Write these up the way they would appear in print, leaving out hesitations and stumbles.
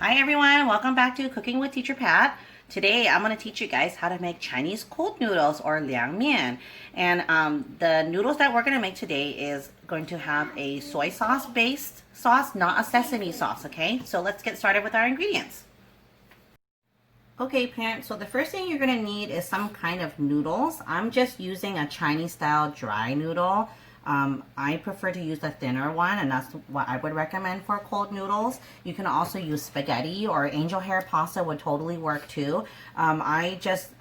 Hi everyone, welcome back to Cooking with Teacher Pat. Today I'm going to teach you guys how to make Chinese cold noodles or liang mian. And the noodles that we're going to make today is going to have a soy sauce based sauce, not a sesame sauce, okay? So let's get started with our ingredients. Okay parents, so the first thing you're going to need is some kind of noodles. I'm just using a Chinese style dry noodle. I prefer to use the thinner one, and that's what I would recommend for cold noodles. You can also use spaghetti or angel hair pasta would totally work too. I just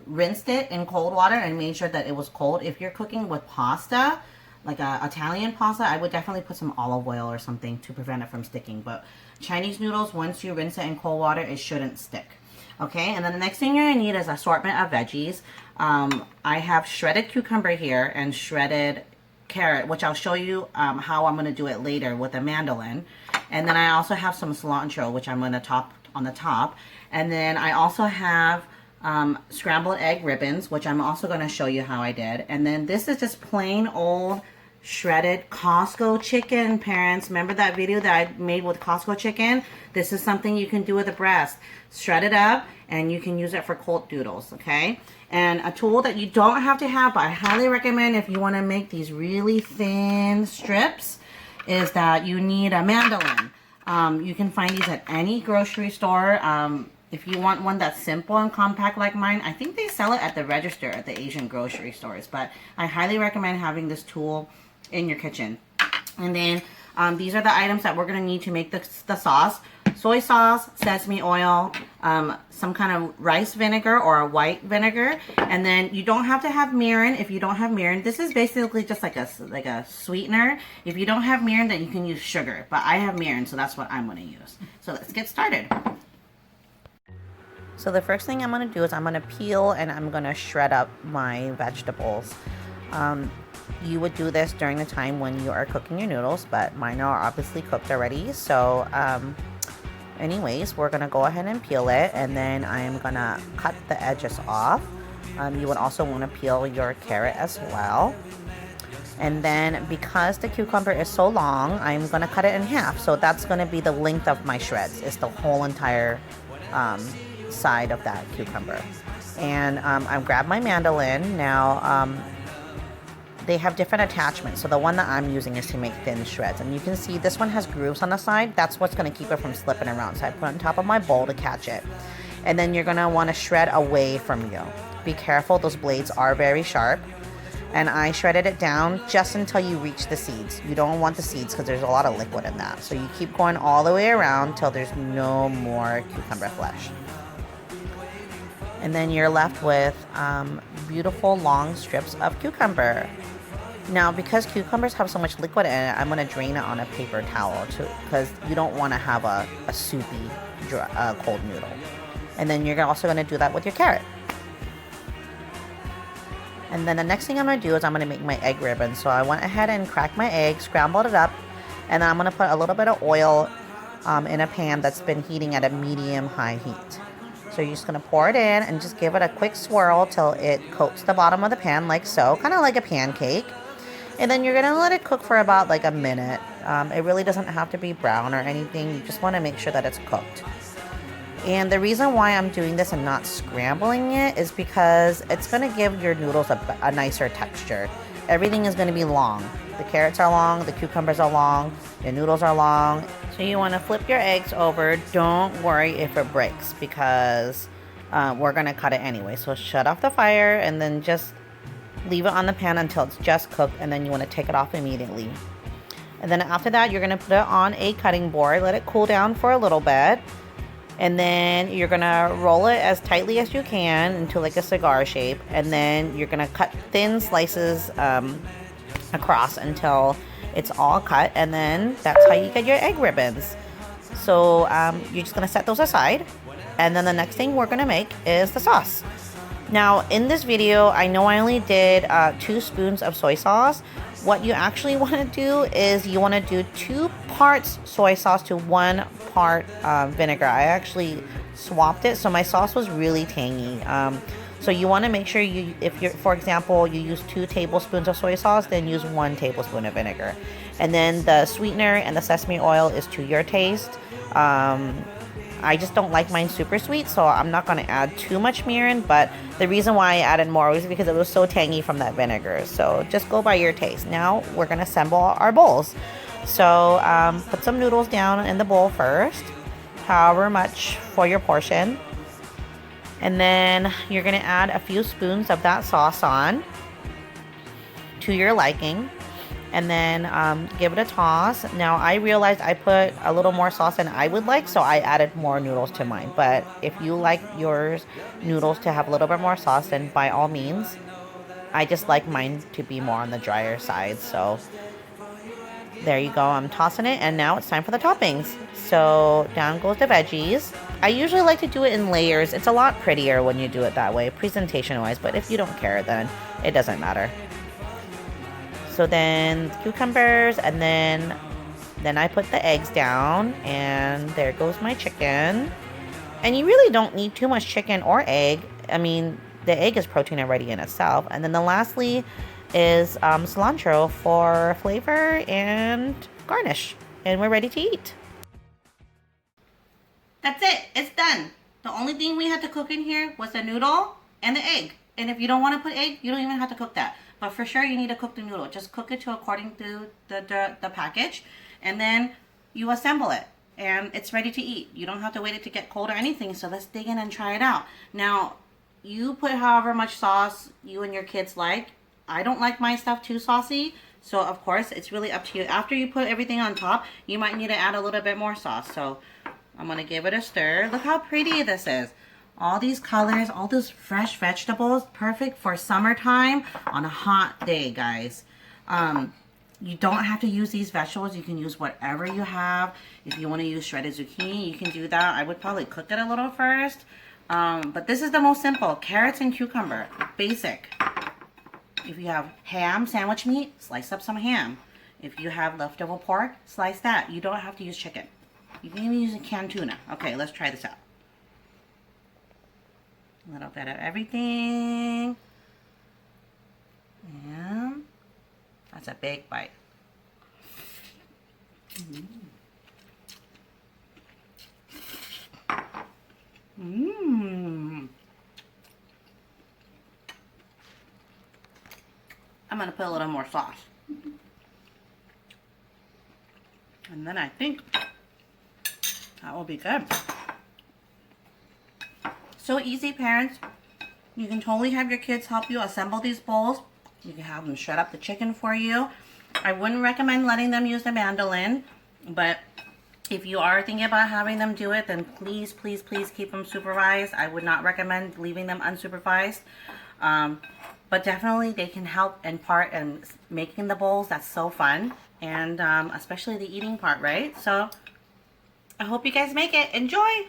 rinsed it in cold water and made sure that it was cold. If you're cooking with pasta, like Italian pasta, I would definitely put some olive oil or something to prevent it from sticking. But Chinese noodles, once you rinse it in cold water, it shouldn't stick. Okay, and then the next thing you're gonna need is assortment of veggies. I have shredded cucumber here and shredded carrot, which I'll show you how I'm going to do it later with a mandolin. And then I also have some cilantro, which I'm going to top on the top. And then I also have scrambled egg ribbons, which I'm also going to show you how I did. And then this is just plain old shredded Costco chicken, parents. Remember that video that I made with Costco chicken? This is something you can do with a breast. Shred it up and you can use it for cold noodles, okay? And a tool that you don't have to have, but I highly recommend if you want to make these really thin strips, is that you need a mandolin. You can find these at any grocery store. If you want one that's simple and compact like mine, I think they sell it at the register at the Asian grocery stores. But I highly recommend having this tool in your kitchen. And then these are the items that we're going to need to make the sauce. Soy sauce, sesame oil, some kind of rice vinegar or a white vinegar, and then you don't have to have mirin. If you don't have mirin, this is basically just like a sweetener. If you don't have mirin, then you can use sugar, but I have mirin, so that's what I'm going to use. So let's get started. So the first thing I'm going to do is I'm going to peel and I'm going to shred up my vegetables. You would do this during the time when you are cooking your noodles, but mine are obviously cooked already, so anyways, we're gonna go ahead and peel it, and then I'm gonna cut the edges off. You would also want to peel your carrot as well. And then because the cucumber is so long, I'm gonna cut it in half. So that's gonna be the length of my shreds. It's the whole entire side of that cucumber. And I've grabbed my mandolin. Now they have different attachments. So the one that I'm using is to make thin shreds. And you can see this one has grooves on the side. That's what's going to keep it from slipping around. So I put it on top of my bowl to catch it. And then you're going to want to shred away from you. Be careful, those blades are very sharp. And I shredded it down just until you reach the seeds. You don't want the seeds because there's a lot of liquid in that. So you keep going all the way around till there's no more cucumber flesh. And then you're left with beautiful long strips of cucumber. Now, because cucumbers have so much liquid in it, I'm going to drain it on a paper towel because you don't want to have a soupy cold noodle. And then you're also going to do that with your carrot. And then the next thing I'm going to do is I'm going to make my egg ribbons. So I went ahead and cracked my egg, scrambled it up, and then I'm going to put a little bit of oil in a pan that's been heating at a medium-high heat. So you're just going to pour it in and just give it a quick swirl till it coats the bottom of the pan like so, kind of like a pancake. And then you're going to let it cook for about like a minute. It really doesn't have to be brown or anything. You just want to make sure that it's cooked. And the reason why I'm doing this and not scrambling it is because it's going to give your noodles a nicer texture. Everything is going to be long. The carrots are long, the cucumbers are long, the noodles are long. So you want to flip your eggs over. Don't worry if it breaks because we're going to cut it anyway. So shut off the fire and then just leave it on the pan until it's just cooked, and then you want to take it off immediately. And then after that, you're going to put it on a cutting board, let it cool down for a little bit, and then you're going to roll it as tightly as you can into like a cigar shape, and then you're going to cut thin slices across until it's all cut, and then that's how you get your egg ribbons. So you're just going to set those aside, and then the next thing we're going to make is the sauce. Now, in this video, I know I only did 2 spoons of soy sauce. What you actually want to do is you want to do 2 parts soy sauce to 1 part vinegar. I actually swapped it, so my sauce was really tangy. So you want to make sure if you're, for example, you use 2 tablespoons of soy sauce, then use 1 tablespoon of vinegar. And then the sweetener and the sesame oil is to your taste. I just don't like mine super sweet, so I'm not going to add too much mirin, but the reason why I added more was because it was so tangy from that vinegar. So just go by your taste. Now we're going to assemble our bowls. So put some noodles down in the bowl first, however much for your portion. And then you're going to add a few spoons of that sauce on to your liking. And then give it a toss. Now I realized I put a little more sauce than I would like, so I added more noodles to mine. But if you like your noodles to have a little bit more sauce, then by all means. I just like mine to be more on the drier side. So there you go. I'm tossing it, and now it's time for the toppings. So down goes the veggies. I usually like to do it in layers. It's a lot prettier when you do it that way, presentation-wise. But if you don't care, then it doesn't matter. So then cucumbers, and then I put the eggs down, and there goes my chicken. And you really don't need too much chicken or egg. I mean, the egg is protein already in itself. And then lastly is cilantro for flavor and garnish. And we're ready to eat. That's it. It's done. The only thing we had to cook in here was the noodle and the egg. And if you don't want to put egg, you don't even have to cook that. But for sure, you need to cook the noodle. Just cook it to according to the package. And then you assemble it. And it's ready to eat. You don't have to wait it to get cold or anything. So let's dig in and try it out. Now, you put however much sauce you and your kids like. I don't like my stuff too saucy. So, of course, it's really up to you. After you put everything on top, you might need to add a little bit more sauce. So, I'm going to give it a stir. Look how pretty this is. All these colors, all those fresh vegetables, perfect for summertime on a hot day, guys. You don't have to use these vegetables. You can use whatever you have. If you want to use shredded zucchini, you can do that. I would probably cook it a little first. But this is the most simple. Carrots and cucumber. Basic. If you have ham, sandwich meat, slice up some ham. If you have leftover pork, slice that. You don't have to use chicken. You can even use a canned tuna. Okay, let's try this out. A little bit of everything. And that's a big bite. I'm going to put a little more sauce. And then I think that will be good. So easy, parents. You can totally have your kids help you assemble these bowls. You can have them shred up the chicken for you. I wouldn't recommend letting them use the mandolin, but if you are thinking about having them do it, then please, please, please keep them supervised. I would not recommend leaving them unsupervised. But definitely they can help in part in making the bowls. That's so fun. And especially the eating part, right? So I hope you guys make it. Enjoy!